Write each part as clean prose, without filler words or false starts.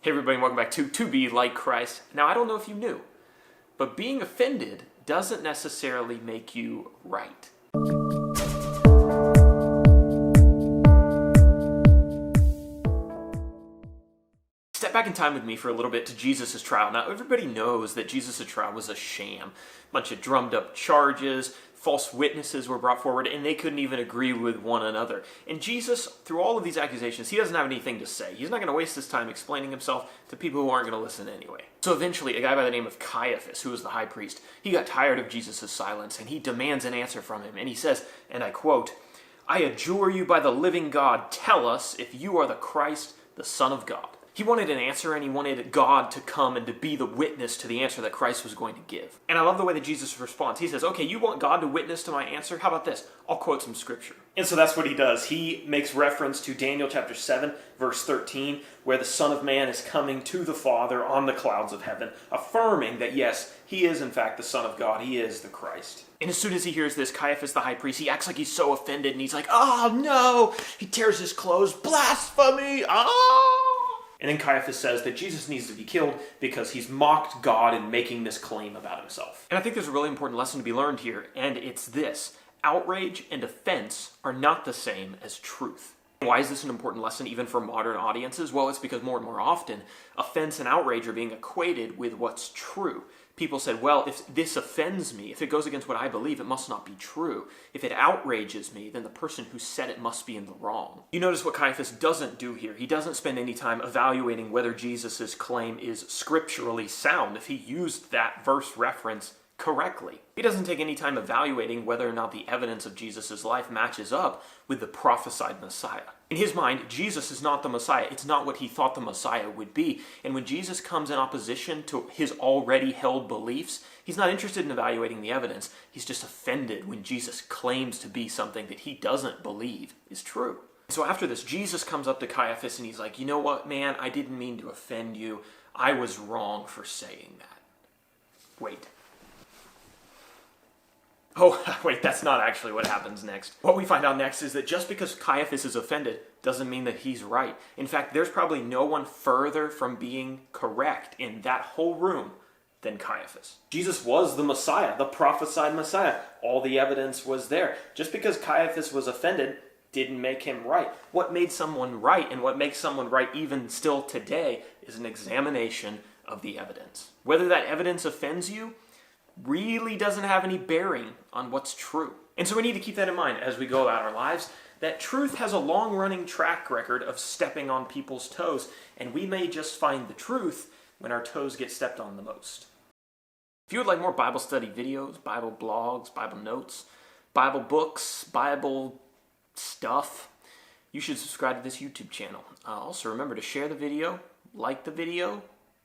Hey everybody, welcome back to Be Like Christ. Now, I don't know if you knew, but being offended doesn't necessarily make you right. Step back in time with me for a little bit to Jesus' trial. Now, everybody knows that Jesus' trial was a sham. A bunch of drummed up charges, false witnesses were brought forward, and they couldn't even agree with one another. And Jesus, through all of these accusations, he doesn't have anything to say. He's not going to waste his time explaining himself to people who aren't going to listen anyway. So eventually, a guy by the name of Caiaphas, who was the high priest, he got tired of Jesus' silence, and he demands an answer from him. And he says, and I quote, "I adjure you by the living God, tell us if you are the Christ, the Son of God." He wanted an answer, and he wanted God to come and to be the witness to the answer that Christ was going to give. And I love the way that Jesus responds. He says, okay, you want God to witness to my answer? How about this? I'll quote some scripture. And so that's what he does. He makes reference to Daniel chapter 7, verse 13, where the Son of Man is coming to the Father on the clouds of heaven, affirming that, yes, he is in fact the Son of God. He is the Christ. And as soon as he hears this, Caiaphas the high priest, he acts like he's so offended, and he's like, oh no! He tears his clothes, blasphemy! Oh! And then Caiaphas says that Jesus needs to be killed because he's mocked God in making this claim about himself. And I think there's a really important lesson to be learned here, and it's this. Outrage and offense are not the same as truth. Why is this an important lesson even for modern audiences? Well, it's because more and more often, offense and outrage are being equated with what's true. People said, well, if this offends me, if it goes against what I believe, it must not be true. If it outrages me, then the person who said it must be in the wrong. You notice what Caiaphas doesn't do here. He doesn't spend any time evaluating whether Jesus' claim is scripturally sound, if he used that verse reference correctly. He doesn't take any time evaluating whether or not the evidence of Jesus' life matches up with the prophesied Messiah. In his mind, Jesus is not the Messiah. It's not what he thought the Messiah would be. And when Jesus comes in opposition to his already held beliefs, he's not interested in evaluating the evidence. He's just offended when Jesus claims to be something that he doesn't believe is true. So after this, Jesus comes up to Caiaphas and he's like, you know what, man, I didn't mean to offend you. I was wrong for saying that. Wait. Oh, wait, that's not actually what happens next. What we find out next is that just because Caiaphas is offended doesn't mean that he's right. In fact, there's probably no one further from being correct in that whole room than Caiaphas. Jesus was the Messiah, the prophesied Messiah. All the evidence was there. Just because Caiaphas was offended didn't make him right. What made someone right, and what makes someone right even still today, is an examination of the evidence. Whether that evidence offends you really doesn't have any bearing on what's true. And so we need to keep that in mind as we go about our lives, that truth has a long-running track record of stepping on people's toes, and we may just find the truth when our toes get stepped on the most. If you would like more Bible study videos, Bible blogs, Bible notes, Bible books, Bible stuff, you should subscribe to this YouTube channel. Also remember to share the video, like the video,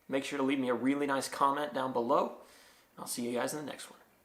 make sure to leave me a really nice comment down below. I'll see you guys in the next one.